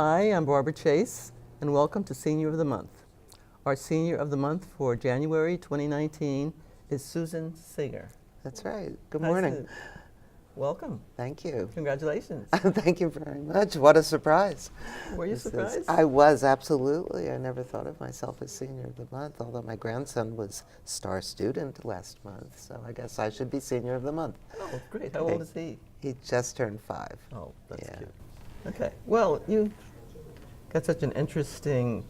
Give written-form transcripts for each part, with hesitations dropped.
Hi, I'm Barbara Chase, and welcome to Senior of the Month. Our Senior of the Month for January 2019 is Susan Singer. That's right. Good Hi, morning. Susan. Welcome. Thank you. Congratulations. Thank you very much. What a surprise. Were you surprised? I was, absolutely. I never thought of myself as Senior of the Month, although my grandson was Star Student last month, so I guess I should be Senior of the Month. Oh, great. How old is he? He just turned 5. Oh, that's Yeah. cute. Okay. Well, you got such an interesting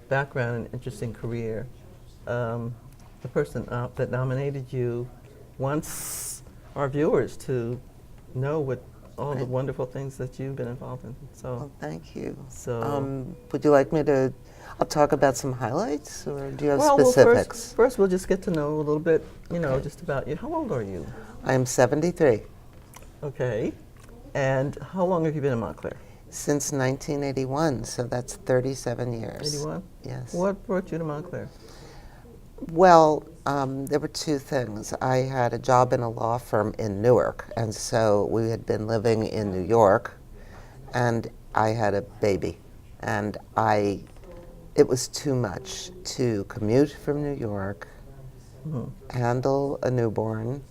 background and interesting career. The person that nominated you wants our viewers to know what all the wonderful things that you've been involved in. So, Well, thank you. So, would you like me to, I'll talk about some highlights, or do you have well, specifics? first we'll just get to know a little bit, just about you. How old are you? I am 73. Okay. And how long have you been in Montclair? Since 1981, so that's 37 years. 81? Yes. What brought you to Montclair? Well, there were two things. I had a job in a law firm in Newark, and so we had been living in New York, and I had a baby, and it was too much to commute from New York, handle a newborn,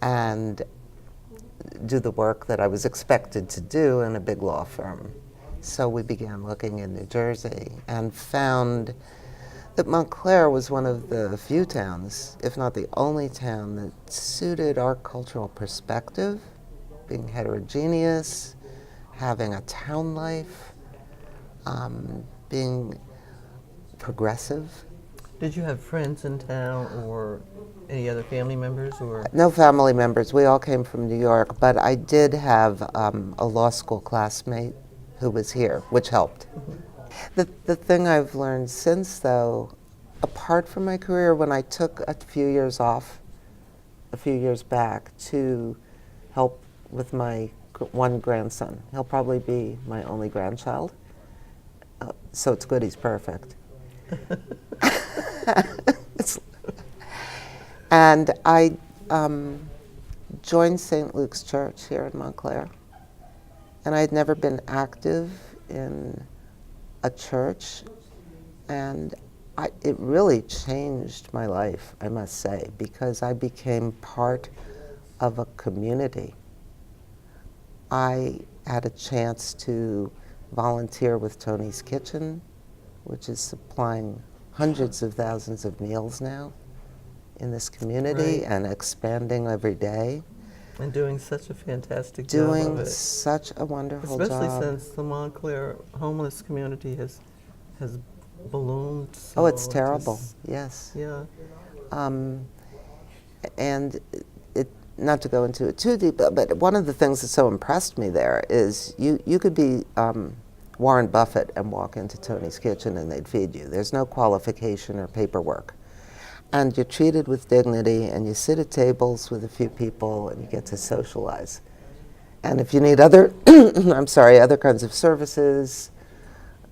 and do the work that I was expected to do in a big law firm. So we began looking in New Jersey and found that Montclair was one of the few towns, if not the only town, that suited our cultural perspective, being heterogeneous, having a town life, being progressive. Did you have friends in town or any other family members? Or No family members. We all came from New York, but I did have a law school classmate who was here, which helped. The thing I've learned since, though, apart from my career, when I took a few years off, a few years back, to help with my one grandson. He'll probably be my only grandchild, so it's good he's perfect. And I joined St. Luke's Church here in Montclair, and I had never been active in a church, and it really changed my life, I must say, because I became part of a community. I had a chance to volunteer with Tony's Kitchen, which is supplying hundreds of thousands of meals now in this community, and expanding every day. And doing such a fantastic job of it. Doing such a wonderful job. Especially since the Montclair homeless community has ballooned. Oh, it's terrible. Yes. Yeah. And not to go into it too deep, but one of the things that so impressed me there is you could be Warren Buffett and walk into Tony's Kitchen and they'd feed you. There's no qualification or paperwork. And you're treated with dignity, and you sit at tables with a few people, and you get to socialize. And if you need other, other kinds of services,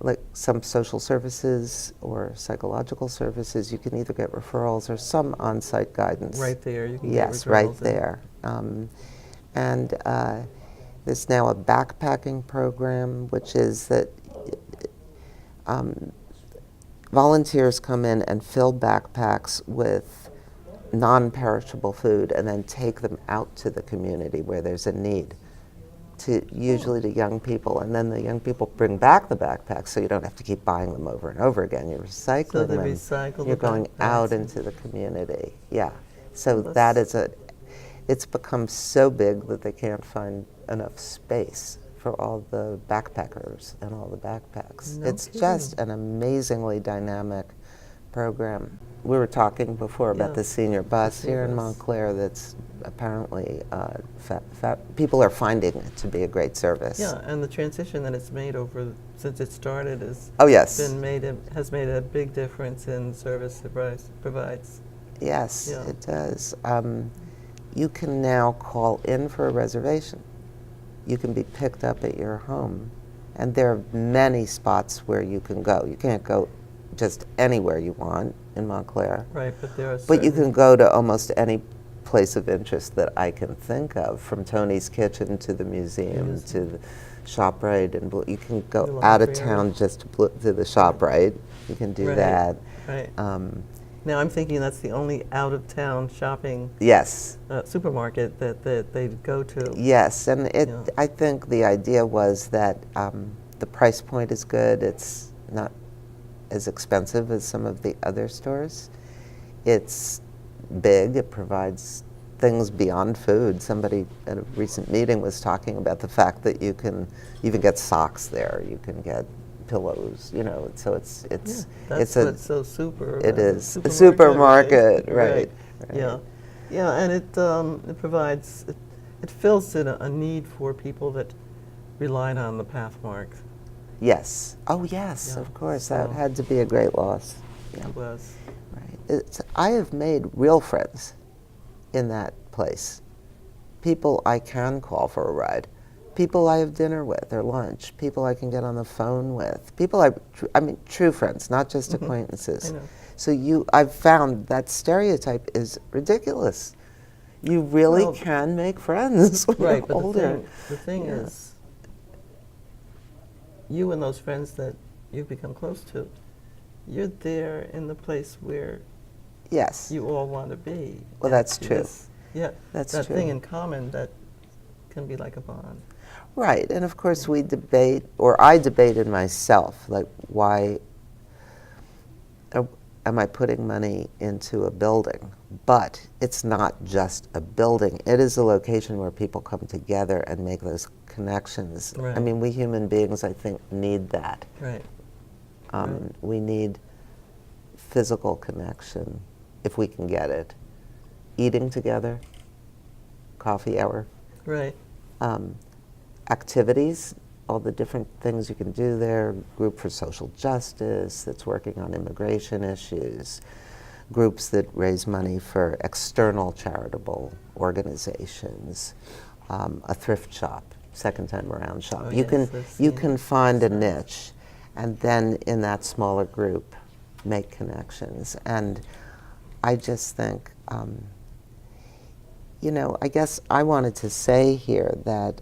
like some social services or psychological services, you can either get referrals or some on-site guidance. Right there, you can Yes, get referrals. right there. And there's now a backpacking program, which is that volunteers come in and fill backpacks with non-perishable food and then take them out to the community where there's a need, usually to young people. And then the young people bring back the backpacks, so you don't have to keep buying them over and over again. You're recycling So they them. recycle You're the going backpacks out into the community. Yeah. So that is it's become so big that they can't find enough space for all the backpackers and all the backpacks. No It's kidding. just an amazingly dynamic program. We were talking before about the senior bus here in Montclair that's apparently, people are finding it to be a great service. Yeah, and the transition that it's made over since it started has has made a big difference in service it provides. Yes, Yeah. it does. You can now call in for a reservation. You can be picked up at your home, and there are many spots where you can go. You can't go just anywhere you want in Montclair. Right, but there are But you can go to almost any place of interest that I can think of, from Tony's Kitchen to the museum to the ShopRite, and you can The go out of library. town just to the ShopRite. You can do Right, that. right. Now I'm thinking that's the only out-of-town shopping Yes, supermarket that they go to. yes, and Yeah. I think the idea was that the price point is good. It's not as expensive as some of the other stores. It's big. It provides things beyond food. Somebody at a recent meeting was talking about the fact that you can even get socks there. You can get pillows. You know, so it's That's what's so super. it is a supermarket, supermarket, right? Yeah, yeah, and it provides it fills in a need for people that relied on the Pathmark. Yes. Oh, yes. Yeah, Of course, that so- had to be a great loss. Yeah. It was. Right. I have made real friends in that place. People I can call for a ride. People I have dinner with or lunch. People I can get on the phone with. People I mean, true friends, not just acquaintances. I know. So I've found that stereotype is ridiculous. You really Well, can make friends when Right, you're but older. the thing Yeah. is, you and those friends that you've become close to, you're there in the place where Yes. you all want to be. Well, And that's true. Yeah, That's that true. thing in common that can be like a bond. Right, and of course we debate, or I debated myself, like why am I putting money into a building? But it's not just a building. It is a location where people come together and make those connections. I Right. mean, we human beings, I think, need that. Right. Right. We need physical connection, if we can get it. Eating together, coffee hour. Right. Activities, all the different things you can do there, group for social justice that's working on immigration issues, groups that raise money for external charitable organizations, a thrift shop, second time around shop. Oh, you yes, can I've you seen can it. find a Nice. niche, and then in that smaller group make connections. And I just think you know, I guess I wanted to say here that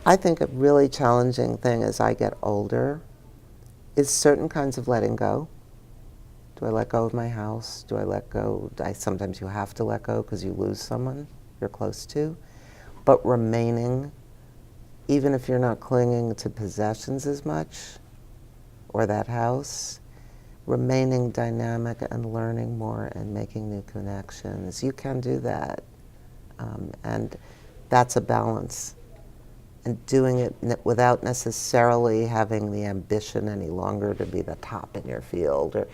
I think a really challenging thing as I get older is certain kinds of letting go. Do I let go of my house? Do I let go? Sometimes you have to let go because you lose someone you're close to. But remaining, even if you're not clinging to possessions as much or that house, remaining dynamic and learning more and making new connections. You can do that. And that's a balance. And doing it without necessarily having the ambition any longer to be the top in your field, or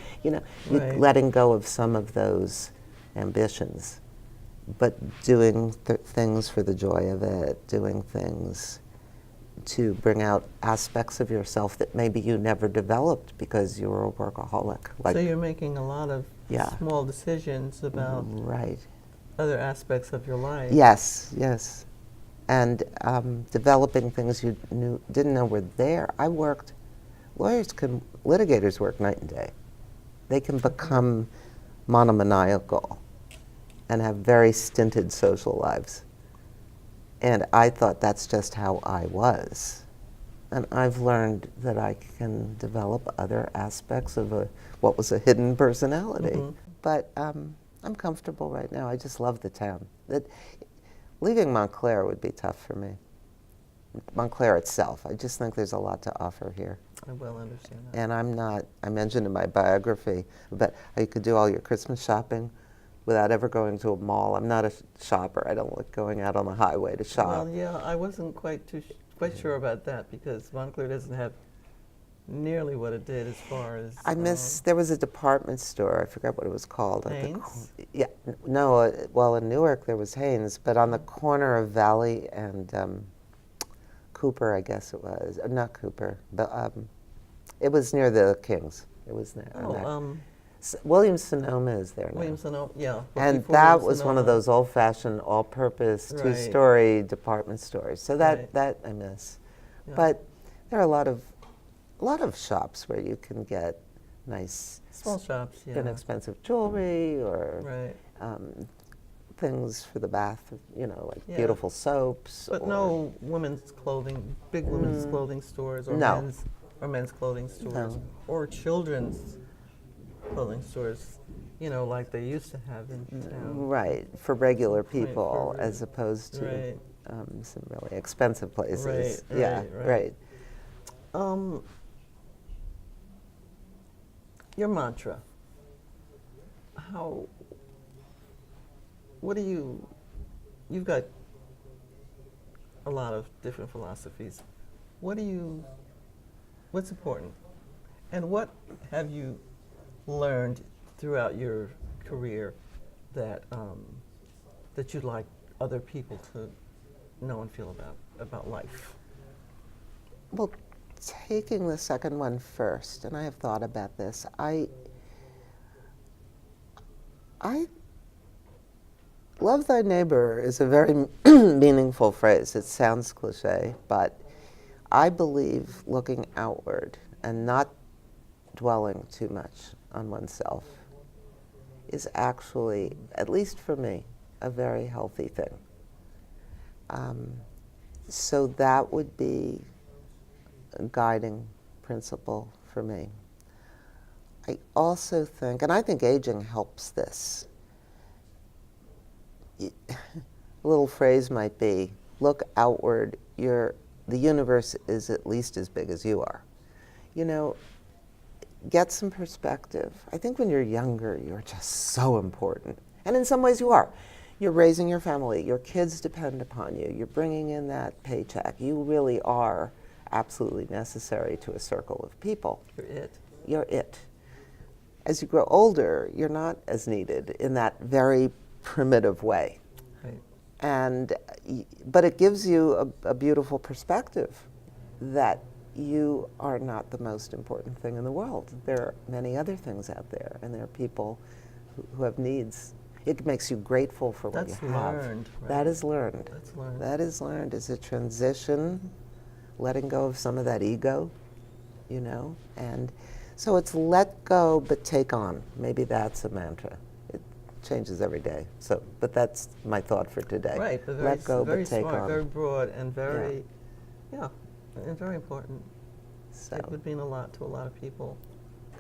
Right. letting go of some of those ambitions, but doing things for the joy of it, doing things to bring out aspects of yourself that maybe you never developed because you were a workaholic. So you're making a lot of Yeah. small decisions about Right. other aspects of your life. Yes, yes. And developing things you didn't know were there. Litigators work night and day. They can become monomaniacal and have very stinted social lives. And I thought that's just how I was. And I've learned that I can develop other aspects of what was a hidden personality. Mhm. But I'm comfortable right now. I just love the town. Leaving Montclair would be tough for me. Montclair itself. I just think there's a lot to offer here. I well understand that. And I mentioned in my biography, but you could do all your Christmas shopping without ever going to a mall. I'm not a shopper. I don't like going out on the highway to shop. Well, yeah, I wasn't quite sure about that because Montclair doesn't have nearly what it did as far as. There was a department store, I forgot what it was called. Hanes? Well, in Newark there was Hanes, but on the corner of Valley and Cooper, I guess it was. Not Cooper, but it was near the Kings. It was there. Williams-Sonoma is there now. Williams-Sonoma, yeah. but And before that was one of Williams-Sonoma- those old-fashioned, all-purpose, Right. two-story department stores. So Right. that I miss. Yeah. But there are a lot of shops where you can get nice, Small shops, yeah. inexpensive jewelry or Right. things for the bath, like Yeah. beautiful soaps. But or no women's clothing, big women's clothing stores, or No. men's clothing stores, No. or children's clothing stores, like they used to have in town. Right, for regular Right, people for as opposed to right. some really expensive places. Right, Yeah, right, right. right. Um, your mantra. What do you've got a lot of different philosophies. What's important? And what have you learned throughout your career that you'd like other people to know and feel about life? Well, taking the second one first, and I have thought about this, I love thy neighbor is a very meaningful phrase. It sounds cliche, but I believe looking outward and not dwelling too much on oneself is actually, at least for me, a very healthy thing. So that would be a guiding principle for me. I also think, and I think aging helps this, a little phrase might be, look outward, the universe is at least as big as you are. Get some perspective. I think when you're younger, you're just so important. And in some ways you are. You're raising your family, your kids depend upon you, you're bringing in that paycheck. You really are absolutely necessary to a circle of people. You're it. You're it. As you grow older, you're not as needed in that very primitive way. Right. But it gives you a beautiful perspective that you are not the most important thing in the world. There are many other things out there, and there are people who have needs. It makes you grateful for what you have. That's learned. Right? That is learned. That's learned. That is learned. It's a transition, letting go of some of that ego, and so it's let go but take on. Maybe that's a mantra. It changes every day. But that's my thought for today. Right, but let go very but take smart, on. very broad, and very, and very important. So, It would mean a lot to a lot of people.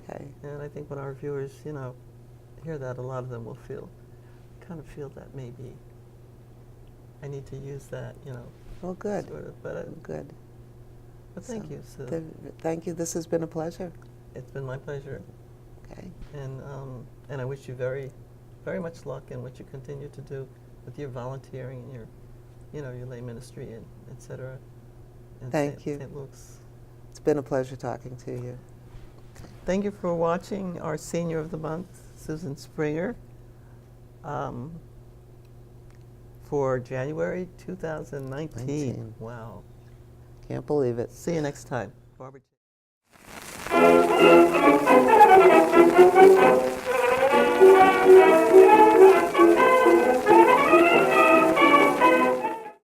okay. And I think when our viewers, hear that, a lot of them will kind of feel that maybe I need to use that, Well, good. sort of. But Good. thank you, Sue. Thank you. This has been a pleasure. It's been my pleasure. Okay. And I wish you very, very much luck in what you continue to do with your volunteering and your lay ministry and et cetera. Thank you. St. Luke's. It's been a pleasure talking to you. Thank you for watching our Senior of the Month, Susan Springer, for January 2019. 19. Wow. Can't believe it. See you next time. Barbara.